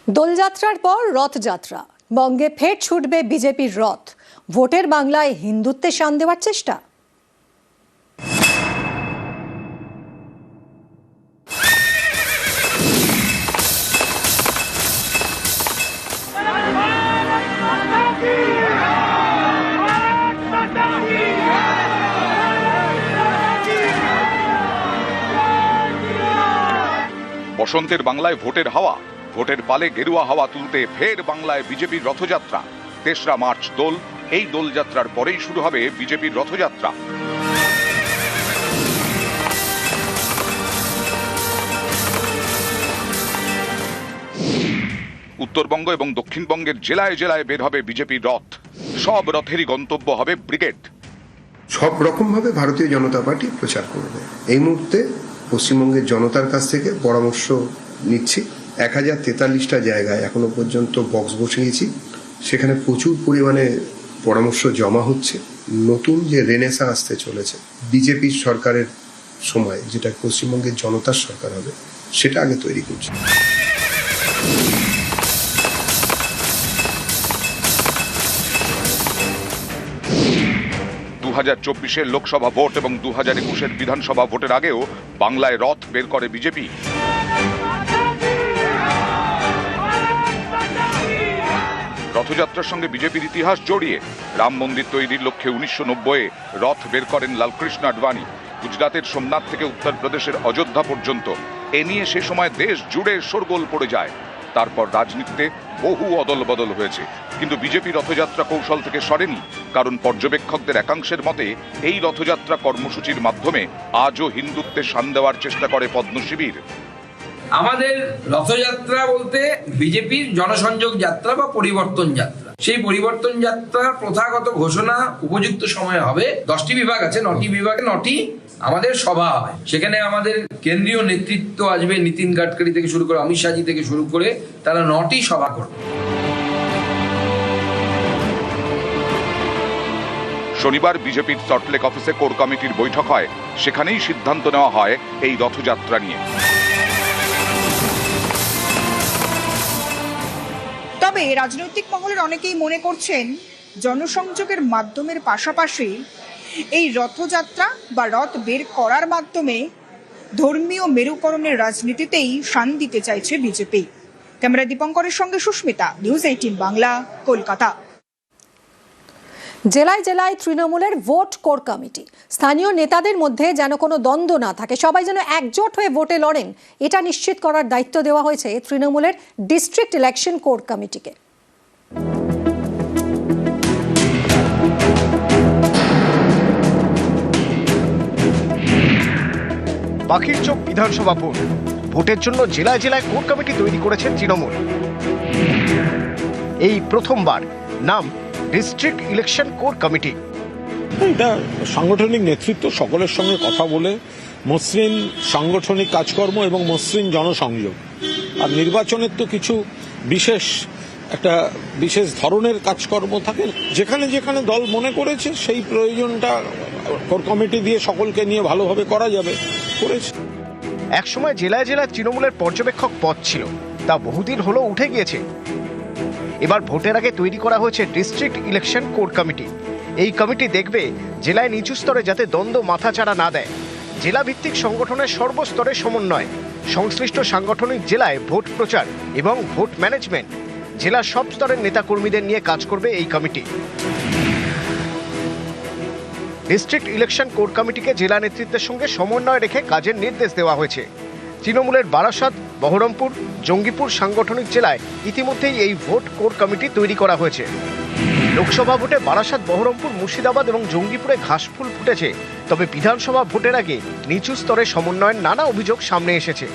দোলযাত্রার পর রথযাত্রা, বঙ্গে ফের ছুটবে বিজেপির রথ। ভোটের বাংলায় হিন্দুত্বে শান দেওয়ার চেষ্টা। বসন্তের বাংলায় ভোটের হাওয়া, ভোটের পালে গেরুয়া হাওয়া তুলতে ফের বাংলায় বিজেপির রথযাত্রা। ৩রা মার্চ দোল, এই দোলযাত্রার পরেই শুরু হবে বিজেপির রথযাত্রা। উত্তরবঙ্গ এবং দক্ষিণবঙ্গের জেলায় জেলায় বের হবে বিজেপির রথ। সব রথেরই গন্তব্য হবে ব্রিগেড। সব রকম ভাবে ভারতীয় জনতা পার্টি প্রচার করবে। এই মুহূর্তে পশ্চিমবঙ্গের জনতার কাছ থেকে পরামর্শ নিচ্ছি। 1043টা জায়গায় এখনো পর্যন্ত বক্স বসিয়েছি, সেখানে প্রচুর পরিমাণে পরামর্শ জমা হচ্ছে। নতুন যে রেনেসাঁ আসতে চলেছে বিজেপির সরকারের সময়, যেটা পশ্চিমবঙ্গের জনতার সরকার হবে, সেটা আগে তৈরি করছে। 2024-এর লোকসভা ভোট এবং 2021-এর বিধানসভা ভোটের আগেও বাংলায় রথ বের করে বিজেপি। রথযাত্রার সঙ্গে বিজেপির ইতিহাস জড়িয়ে। রাম মন্দির তৈরির লক্ষ্যে 1990-এ রথ বের করেন লালকৃষ্ণ আডবাণী। গুজরাটের সোমনাথ থেকে উত্তরপ্রদেশের অযোধ্যা পর্যন্ত এ নিয়ে সে সময় দেশ জুড়ে শোরগোল পড়ে যায়। তারপর রাজনীতিতে বহু অদল বদল হয়েছে, কিন্তু বিজেপি রথযাত্রা কৌশল থেকে সরেনি। কারণ পর্যবেক্ষকদের একাংশের মতে এই রথযাত্রা কর্মসূচির মাধ্যমে আজও হিন্দুত্বে শান দেওয়ার চেষ্টা করে পদ্ম শিবির। আমাদের রথযাত্রা বলতে বিজেপির জনসংযোগ যাত্রা বা পরিবর্তন যাত্রা। সেই পরিবর্তন যাত্রার প্রথাগত ঘোষণা উপযুক্ত সময়ে হবে। 10টি বিভাগ আছে, 9টি বিভাগে 9টি আমাদের সভা হবে। সেখানে আমাদের কেন্দ্রীয় নেতৃত্ব আসবে, নীতিন গাডকারি থেকে শুরু করে অমিত শাহজি থেকে শুরু করে, তারা 9টি সভা করবে। শনিবার বিজেপির সল্টলেক অফিসে কোর কমিটির বৈঠক হয়। সেখানেই সিদ্ধান্ত নেওয়া হয় এই রথযাত্রা নিয়ে। তবে রাজনৈতিক মহলের অনেকেই মনে করছেন, জনসংযোগের মাধ্যমের পাশাপাশি এই রথযাত্রা বা রথ বের করার মাধ্যমে ধর্মীয় মেরুকরণের রাজনীতিতেই শান দিতে চাইছে বিজেপি। ক্যামেরা দীপঙ্করের সঙ্গে সুস্মিতা, নিউজ 18 বাংলা, কলকাতা। জেলায় জেলায় তৃণমূলের ভোট কোর কমিটি। স্থানীয় নেতাদের মধ্যে যেন কোনো দ্বন্দ্ব না থাকে, সবাই যেন একজোট হয়ে ভোটে লড়েন, এটা নিশ্চিত করার দায়িত্ব দেওয়া হয়েছে তৃণমূলের ডিস্ট্রিক্ট ইলেকশন কোর কমিটিকে। পাখির চোখ বিধানসভা ভোট, ভোটের জন্য জেলায় জেলায় কোর কমিটি তৈরি করেছেন তৃণমূল। এই প্রথমবার নাম ডিস্ট্রিক্ট ইলেকশন কোর কমিটি। এটা সাংগঠনিক নেতৃত্ব সকলের সঙ্গে কথা বলে মসৃণ সাংগঠনিক কাজকর্ম এবং মসৃণ জনসংযোগ। আর নির্বাচনের তো কিছু বিশেষ ধরনের কাজকর্ম থাকে, যেখানে যেখানে দল মনে করেছে সেই প্রয়োজনটা কোর কমিটি দিয়ে সকলকে নিয়ে ভালোভাবে করা যাবে, করেছে। একসময় জেলায় জেলায় তৃণমূলের পর্যবেক্ষক পদ ছিল, তা বহুদিন হলো উঠে গিয়েছে। এবার ভোটের আগে তৈরি করা হয়েছে ডিস্ট্রিক্ট ইলেকশন কোর কমিটি। এই কমিটি দেখবে জেলায় নিচু স্তরে যাতে দ্বন্দ্ব মাথাচাড়া না দেয়। জেলা ভিত্তিক সংগঠনের সর্বস্তরে সমন্বয়, সংশ্লিষ্ট সাংগঠনিক জেলায় ভোট প্রচার এবং ভোট ম্যানেজমেন্ট। জেলার সব স্তরের নেতাকর্মীদের নিয়ে কাজ করবে এই কমিটি। ডিস্ট্রিক্ট ইলেকশন কোর কমিটিকে জেলা নেতৃত্বের সঙ্গে সমন্বয় রেখে কাজের নির্দেশ দেওয়া হয়েছে। তৃণমূলের বারাসাত, বহরমপুর, জঙ্গিপুর সাংগঠনিক জেলায় ইতিমধ্যেই এই ভোট কোর কমিটি তৈরি করা হয়েছে। লোকসভা ভোটে বারাসাত, বহরমপুর, মুর্শিদাবাদ এবং জঙ্গিপুরে ঘাসফুল ফুটেছে। তবে বিধানসভা ভোটের আগে নিচু স্তরে সমন্বয়ের নানা অভিযোগ সামনে এসেছে।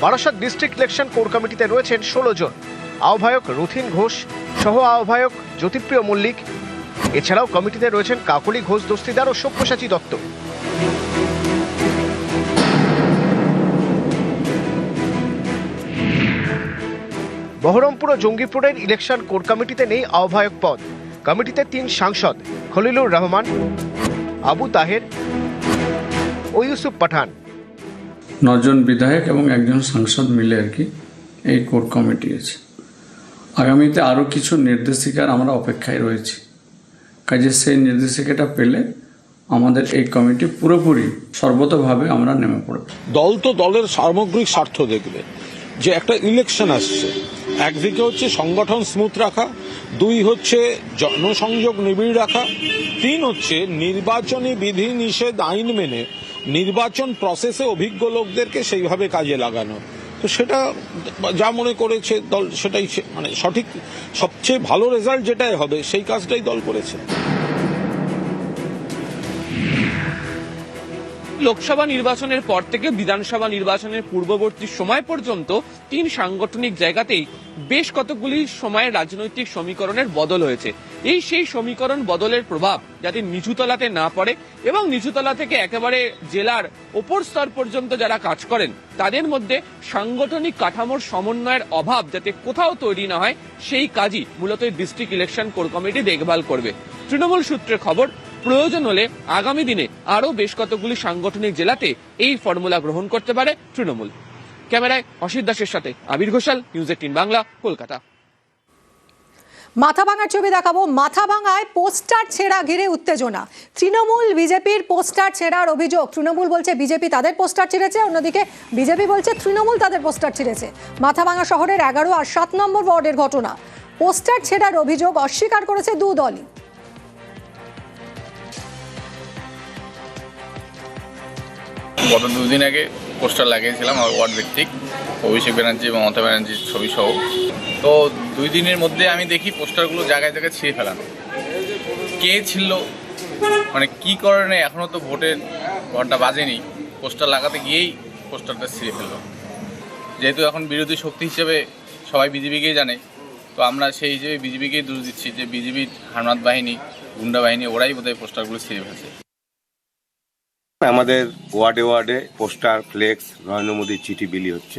বারাসাত ডিস্ট্রিক্ট ইলেকশন কোর কমিটিতে রয়েছেন 16 জন। আহ্বায়ক রথিন ঘোষ, সহ আহ্বায়ক জ্যোতিপ্রিয় মল্লিক। এছাড়াও কমিটিতে রয়েছেন কাকলি ঘোষ দস্তিদার ও সব্যসাচী দত্ত। বহরমপুর ও জঙ্গিপুরের ইলেকশন কোর কমিটিতে নেই আহ্বায়ক পদ। কমিটিতে 3 সাংসদ, খলিলুর রহমান, আবু তাহের ও ইউসুফ পাঠান। 9 জন বিধায়ক এবং 1 জন সাংসদ মিলে আর কি এই কোর কমিটি আছে। আগামীতে আরও কিছু নির্দেশিকার আমরা অপেক্ষায় রয়েছি, কাজে সেই নির্দেশিকাটা পেলে আমাদের এই কমিটি পুরোপুরি সর্বতভাবে আমরা নেমে পড়ব। দল তো দলের সামগ্রিক স্বার্থ দেখবে, যে একটা ইলেকশন আসছে, একদিকে হচ্ছে সংগঠন স্মুথ রাখা, 2 হচ্ছে জনসংযোগ নিবিড় রাখা, 3 হচ্ছে নির্বাচনী বিধি নিষেধ আইন মেনে নির্বাচন প্রসেসে অভিজ্ঞ লোকদেরকে সেইভাবে কাজে লাগানো। তো সেটা যা মনে করেছে দল, সেটাই মানে সঠিক, সবচেয়ে ভালো রেজাল্ট যেটাই হবে সেই কাজটাই দল করেছে। লোকসভা নির্বাচনের পর থেকে বিধানসভা নির্বাচনের পূর্ববর্তী সময় পর্যন্ত 3 সাংগঠনিক জায়গাতেই বেশ কতগুলি সময়ের রাজনৈতিক সমীকরণের বদল হয়েছে। সেই সমীকরণ বদলের প্রভাব যাতে নিচুতলাতে না পড়ে এবং নিচুতলা থেকে একেবারে জেলার ওপর স্তর পর্যন্ত যারা কাজ করেন তাদের মধ্যে সাংগঠনিক কাঠামোর সমন্বয়ের অভাব যাতে কোথাও তৈরি না হয়, সেই কাজই মূলত ডিস্ট্রিক্ট ইলেকশন কোর কমিটি দেখভাল করবে। তৃণমূল সূত্রের খবর, প্রয়োজন হলে আগামী দিনে আরো বেশ কতগুলি সাংগঠনিক জেলাতে এই ফর্মুলা গ্রহণ করতে পারে তৃণমূল। ক্যামেরায় অসিত দাসের সাথে আবির ঘোষাল, নিউজ 18 বাংলা, কলকাতা। মাথাভাঙার ছবি দেখাবো। মাথাভাঙায় পোস্টার ছেঁড়া ঘিরে উত্তেজনা। তৃণমূল বিজেপির পোস্টার ছেঁড়ার অভিযোগ। তৃণমূল বলছে বিজেপি তাদের পোস্টার ছিঁড়েছে, অন্যদিকে বিজেপি বলছে তৃণমূল তাদের পোস্টার ছিঁড়েছে। মাথাভাঙা শহরের 11 আর 7 নম্বর ওয়ার্ডের ঘটনা। পোস্টার ছেঁড়ার অভিযোগ অস্বীকার করেছে 2 দলই। গত 2 দিন আগে পোস্টার লাগিয়েছিলাম আমার ওয়ার্ড ভিত্তিক, অভিষেক ব্যানার্জি এবং মমতা ব্যানার্জির ছবি সহ। তো 2 দিনের মধ্যে আমি দেখি পোস্টারগুলো জায়গায় জায়গায় ছিঁড়ে ফেলানো। কে ছিল, মানে কী কারণে, এখনও তো ভোটের ঘন্টা বাজেনি, পোস্টার লাগাতে গিয়েই পোস্টারটা ছিঁড়ে ফেললো। যেহেতু এখন বিরোধী শক্তি হিসেবে সবাই বিজেপিকেই জানে, তো আমরা সেই হিসেবে বিজেপিকেই দোষ দিচ্ছি যে বিজেপির হারমাত বাহিনী, গুন্ডা বাহিনী, ওরাই বোধহয় পোস্টারগুলো ছিঁড়ে ফেলছে। আমাদের ওয়ার্ডে ওয়ার্ডে পোস্টার, ফ্লেক্স, নরেন্দ্র মোদীর চিঠি বিলি হচ্ছে,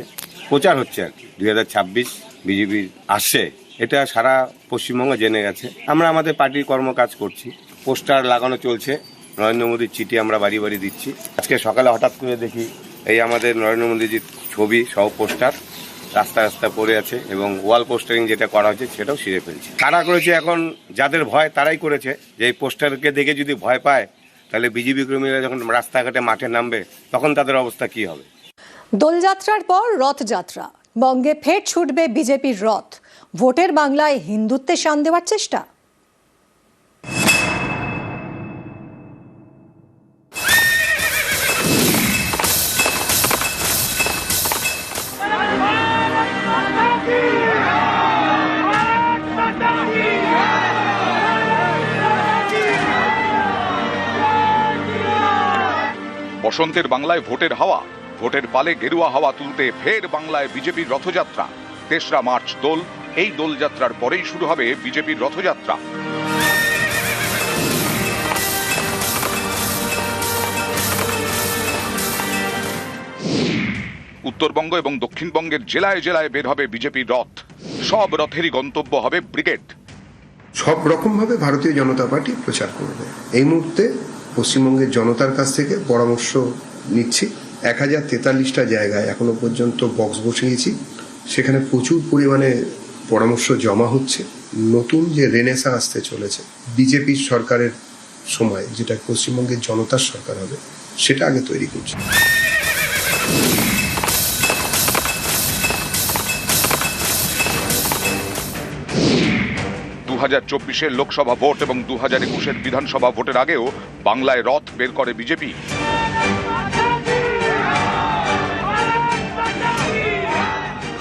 প্রচার হচ্ছে আর কি। 2026 বিজেপির আসছে, এটা সারা পশ্চিমবঙ্গ জেনে গেছে। আমরা আমাদের পার্টির কর্মকাজ করছি, পোস্টার লাগানো চলছে, নরেন্দ্র মোদীর চিঠি আমরা বাড়ি বাড়ি দিচ্ছি। আজকে সকালে হঠাৎ করে দেখি এই আমাদের নরেন্দ্র মোদীজির ছবি সহ পোস্টার রাস্তা রাস্তা পড়ে আছে, এবং ওয়াল পোস্টারিং যেটা করা হয়েছে সেটাও ছিঁড়ে ফেলছে। কারা করেছে, এখন যাদের ভয় তারাই করেছে। যে এই পোস্টারকে দেখে যদি ভয় পায়, তাহলে বিজেপি কর্মীরা যখন রাস্তাঘাটে মাঠে নামবে তখন তাদের অবস্থা কি হবে? দোলযাত্রার পর রথযাত্রা, বঙ্গে ফের ছুটবে বিজেপির রথ। ভোটের বাংলায় হিন্দুত্বে শান দেওয়ার চেষ্টা। বসন্তের বাংলায় ভোটের হাওয়া, ভোটের পালে গেরুয়া হাওয়া তুলতে ফের বাংলায় বিজেপির রথযাত্রা। 3রা মার্চ দোল, এই দোলযাত্রার পরেই শুরু হবে বিজেপির রথযাত্রা। উত্তরবঙ্গ এবং দক্ষিণবঙ্গের জেলায় জেলায় বের হবে বিজেপির রথ। সব রথেরই গন্তব্য হবে ব্রিগেড। সব রকমভাবে ভারতীয় জনতা পার্টি প্রচার করবে। এই মুহূর্তে পশ্চিমবঙ্গের জনতার কাছ থেকে পরামর্শ নিচ্ছি। 1043টা জায়গায় এখনো পর্যন্ত বক্স বসিয়েছি, সেখানে প্রচুর পরিমাণে পরামর্শ জমা হচ্ছে। নতুন যে রেনেসা আসতে চলেছে বিজেপির সরকারের সময়, যেটা পশ্চিমবঙ্গের জনতার সরকার হবে, সেটা আগে তৈরি করছে। 2024 লোকসভা ভোট এবং 2021 বিধানসভা ভোটের আগেও বাংলায় রথ বের করে বিজেপি।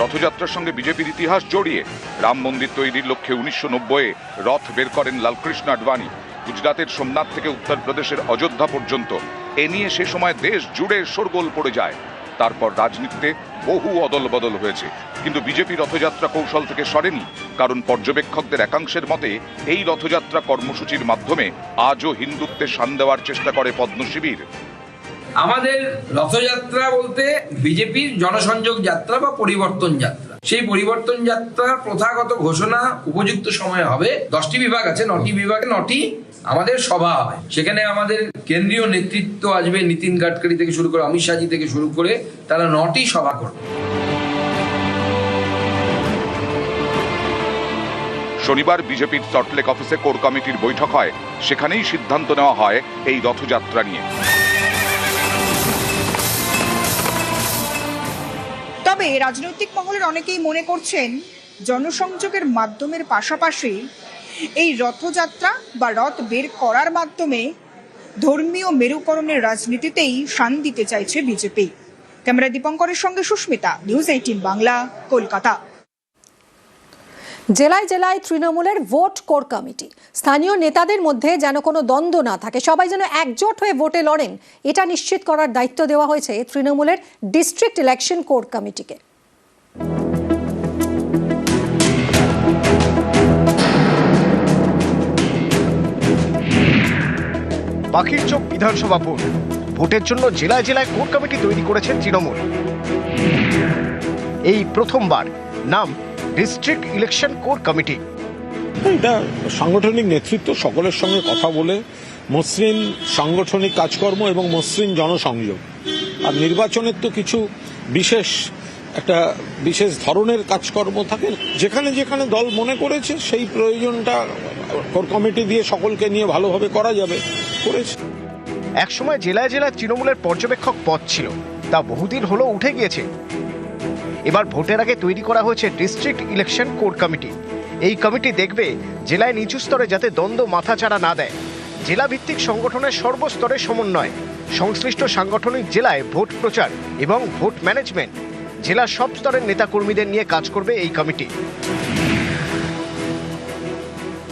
রথযাত্রার সঙ্গে বিজেপির ইতিহাস জড়িয়ে রাম মন্দির তৈরির লক্ষ্যে 1990-এ রথ বের করেন লালকৃষ্ণ আডবাণী। গুজরাতের সোমনাথ থেকে উত্তরপ্রদেশের অযোধ্যা পর্যন্ত এ নিয়ে সে সময় দেশ জুড়ে শোরগোল পড়ে যায়। তারপর রাজনীতিতে বহু অদল বদল হয়েছে, কিন্তু বিজেপি রথযাত্রা কৌশল থেকে সরেনি। কারণ পর্যবেক্ষকদের একাংশের মতে এই রথযাত্রা কর্মসূচির মাধ্যমে আজও হিন্দুত্বের শান দেওয়ার চেষ্টা করে পদ্ম শিবির। আমাদের রথযাত্রা বলতে বিজেপির জনসংযোগ যাত্রা বা পরিবর্তন যাত্রা। সেই পরিবর্তন যাত্রার প্রথাগত ঘোষণা উপযুক্ত সময়ে হবে। 10টি বিভাগ আছে, 9টি বিভাগে 9টি আমাদের সভা হবে। সেখানে আমাদের কেন্দ্রীয় নেতৃত্ব আসবে, নীতিন গাডকারি থেকে শুরু করে অমিত শাহজি থেকে শুরু করে, তারা 9টি সভা করবে। শনিবার বিজেপির সল্টলেক অফিসে কোর কমিটির বৈঠক হয়। সেখানেই সিদ্ধান্ত নেওয়া হয় এই রথযাত্রা নিয়ে। তবে রাজনৈতিক মহলের অনেকেই মনে করছেন জনসংযোগের মাধ্যমের পাশাপাশি এই রথযাত্রা বা রথ বের করার মাধ্যমে ধর্মীয় মেরুকরণের রাজনীতিতেই শান দিতে চাইছে বিজেপি। ক্যামেরা দীপঙ্করের সঙ্গে সুস্মিতা, নিউজ 18 বাংলা, কলকাতা। জেলায় জেলায় তৃণমূলের ভোট কোর কমিটি। স্থানীয় নেতাদের মধ্যে যেন কোনো দ্বন্দ্ব না থাকে, সবাই যেন একজোট হয়ে ভোটে লড়েন, এটা নিশ্চিত করার দায়িত্ব দেওয়া হয়েছে তৃণমূলের ডিস্ট্রিক্ট ইলেকশন কোর কমিটিকে। পাখির চোখ বিধানসভা ভোট, ভোটের জন্য জেলায় জেলায় কোর কমিটি তৈরি করেছেন তৃণমূল। এই প্রথমবার নাম ডিস্ট্রিক্ট ইলেকশন কোর কমিটি। এটা সাংগঠনিক নেতৃত্ব সকলের সঙ্গে কথা বলে মসৃণ সাংগঠনিক কাজকর্ম এবং মসৃণ জনসংযোগ। আর নির্বাচনের তো কিছু বিশেষ ধরনের কাজকর্ম থাকে, যেখানে যেখানে দল মনে করেছে সেই প্রয়োজনটা কোর কমিটি দিয়ে সকলকে নিয়ে ভালোভাবে করা যাবে করেছে। একসময় জেলায় জেলায় তৃণমূলের পর্যবেক্ষক পদ ছিল, তা বহুদিন হলো উঠে গিয়েছে। এবার ভোটের আগে তৈরি করা হয়েছে ডিস্ট্রিক্ট ইলেকশন কোর কমিটি। এই কমিটি দেখবে জেলায় নিচু স্তরে যাতে দ্বন্দ্ব মাথাচাড়া না দেয়। জেলা ভিত্তিক সংগঠনের সর্বস্তরে সমন্বয়, সংশ্লিষ্ট সাংগঠনিক জেলায় ভোট প্রচার এবং ভোট ম্যানেজমেন্ট। জেলার সব স্তরের নেতাকর্মীদের নিয়ে কাজ করবে এই কমিটি।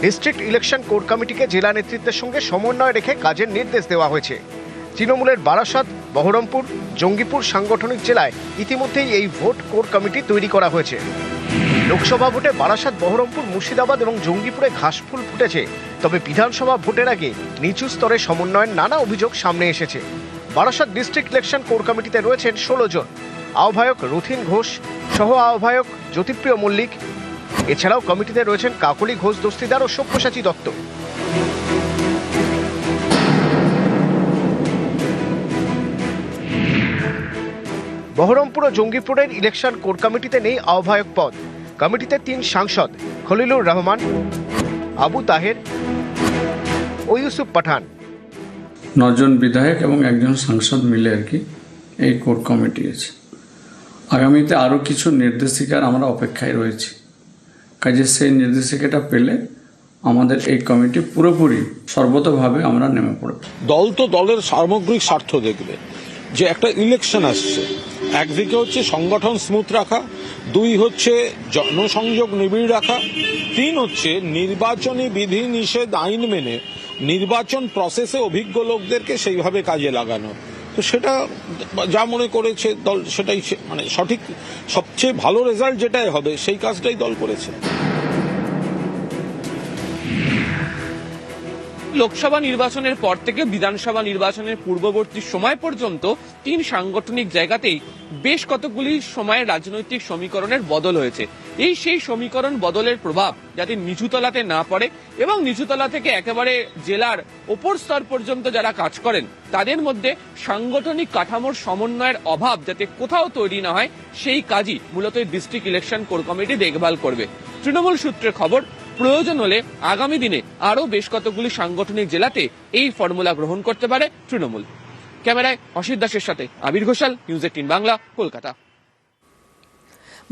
ডিস্ট্রিক্ট ইলেকশন কোর কমিটিকে জেলা নেতৃত্বের সঙ্গে সমন্বয় রেখে কাজের নির্দেশ দেওয়া হয়েছে। তৃণমূলের বারাসাত, বহরমপুর, জঙ্গিপুর সাংগঠনিক জেলায় ইতিমধ্যেই এই ভোট কোর কমিটি তৈরি করা হয়েছে। লোকসভা ভোটে বারাসাত, বহরমপুর, মুর্শিদাবাদ এবং জঙ্গিপুরে ঘাসফুল ফুটেছে, তবে বিধানসভা ভোটের আগে নিচু স্তরে সমন্বয়ের নানা অভিযোগ সামনে এসেছে। বারাসাত ডিস্ট্রিক্ট ইলেকশন কোর কমিটিতে রয়েছেন 16 জন। আহ্বায়ক রথিন ঘোষ, সহ আহ্বায়ক জ্যোতিপ্রিয় মল্লিক। এছাড়াও কমিটিতে রয়েছেন কাকলি ঘোষ দস্তিদার ও সব্যসাচী দত্ত। বহরমপুর ও জঙ্গিপুরের ইলেকশন কোর কমিটিতে নেই আহ্বায়ক পদ। কমিটিতে 3 সাংসদ খলিলুর রহমান, আবু তাহের ও ইউসুফ পাঠান। 9 জন বিধায়ক এবং 1 জন সাংসদ মিলে আর কি এই কোর কমিটি আছে। আগামীতে আরও কিছু নির্দেশিকার আমরা অপেক্ষায় রয়েছি, কাজে সেই নির্দেশিকাটা পেলে আমাদের এই কমিটি পুরোপুরি সর্বতভাবে আমরা নেমে পড়ব। দল তো দলের সামগ্রিক স্বার্থ দেখবে, যে একটা ইলেকশন আসছে, একদিকে হচ্ছে সংগঠন স্মুথ রাখা, 2 হচ্ছে জনসংযোগ নিবিড় রাখা, 3 হচ্ছে নির্বাচনী বিধি নিষেধ আইন মেনে নির্বাচন প্রসেসে অভিজ্ঞ লোকদেরকে সেইভাবে কাজে লাগানো। তো সেটা যা মনে করেছে দল, সেটাই মানে সঠিক, সবচেয়ে ভালো রেজাল্ট যেটাই হবে সেই কাজটাই দল করেছে। লোকসভা নির্বাচনের পর থেকে বিধানসভা নির্বাচনের পূর্ববর্তী সময় পর্যন্ত 3 সাংগঠনিক জায়গাতেই বেশ কতগুলি সময়ে রাজনৈতিক সমীকরণের বদল হয়েছে। সেই সমীকরণ বদলের প্রভাব যাতে নিচুতলাতে না পড়ে এবং নিচুতলা থেকে একেবারে জেলার ওপর স্তর পর্যন্ত যারা কাজ করেন তাদের মধ্যে সাংগঠনিক কাঠামোর সমন্বয়ের অভাব যাতে কোথাও তৈরি না হয়, সেই কাজই মূলত ডিস্ট্রিক্ট ইলেকশন কোর কমিটি দেখভাল করবে। তৃণমূল সূত্রে খবর, প্রয়োজন হলে আগামী দিনে আরও বেশ কতগুলি সাংগঠনিক জেলাতে এই ফর্মুলা গ্রহণ করতে পারে তৃণমূল। ক্যামেরায় অসিত দাসের সাথে আবির ঘোষাল, নিউজ 18 বাংলা, কলকাতা।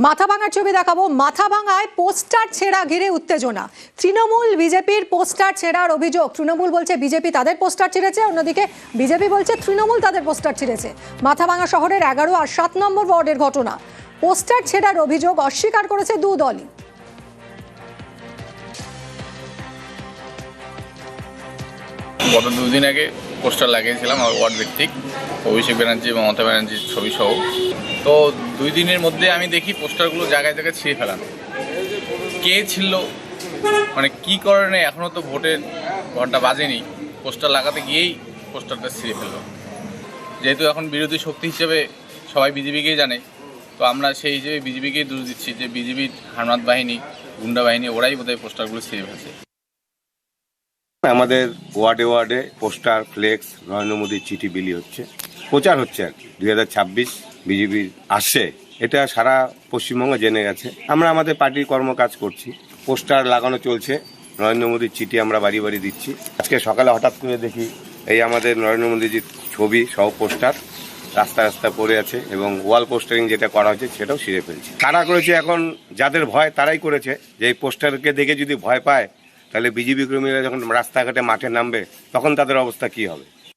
মাথাভাঙার ছবি দেখাবো। মাথাভাঙায় পোস্টার ছেঁড়া ঘিরে উত্তেজনা। তৃণমূল বিজেপির পোস্টার ছেঁড়ার অভিযোগ। তৃণমূল বলছে বিজেপি তাদের পোস্টার ছিঁড়েছে, অন্যদিকে বিজেপি বলছে তৃণমূল তাদের পোস্টার ছিঁড়েছে। মাথাভাঙা শহরের 11 আর 7 নম্বর ওয়ার্ডের ঘটনা। পোস্টার ছেঁড়ার অভিযোগ অস্বীকার করেছে 2 দলই। গত 2 দিন আগে পোস্টার লাগিয়েছিলাম আমার ওয়ার্ড ভিত্তিক, অভিষেক ব্যানার্জি এবং মমতা ব্যানার্জির ছবি সহ। তো 2 দিনের মধ্যে আমি দেখি পোস্টারগুলো জায়গায় জায়গায় ছিঁড়ে ফেলানো। কে ছিল, মানে কি কারণে, এখনও তো ভোটের ঘন্টা বাজেনি, পোস্টার লাগাতে গিয়েই পোস্টারটা ছিঁড়ে ফেললো। যেহেতু এখন বিরোধী শক্তি হিসেবে সবাই বিজেপিকেই জানে, তো আমরা সেই হিসেবে বিজেপিকেই দোষ দিচ্ছি যে বিজেপির হারমাত বাহিনী, গুন্ডা বাহিনী, ওরাই বোধহয় পোস্টারগুলো ছিঁড়ে ফেলছে। আমাদের ওয়ার্ডে ওয়ার্ডে পোস্টার, ফ্লেক্স, নরেন্দ্র মোদীর চিঠি বিলি হচ্ছে, প্রচার হচ্ছে আর কি। 2026 বিজেপির আসছে, এটা সারা পশ্চিমবঙ্গ জেনে গেছে। আমরা আমাদের পার্টির কর্মকাজ করছি। পোস্টার লাগানো চলছে, নরেন্দ্র মোদীর চিঠি আমরা বাড়ি বাড়ি দিচ্ছি। আজকে সকালে হঠাৎ করে দেখি এই আমাদের নরেন্দ্র মোদীজির ছবি সহ পোস্টার রাস্তা রাস্তা পড়ে আছে এবং ওয়াল পোস্টারিং যেটা করা হয়েছে সেটাও ছিঁড়ে ফেলছে। কারা করেছে এখন যাদের ভয় তারাই করেছে, যে এই পোস্টারকে দেখে যদি ভয় পায় তাহলে বিজেপি কর্মীরা যখন রাস্তাঘাটে মাঠে নামবে তখন তাদের অবস্থা কি হবে।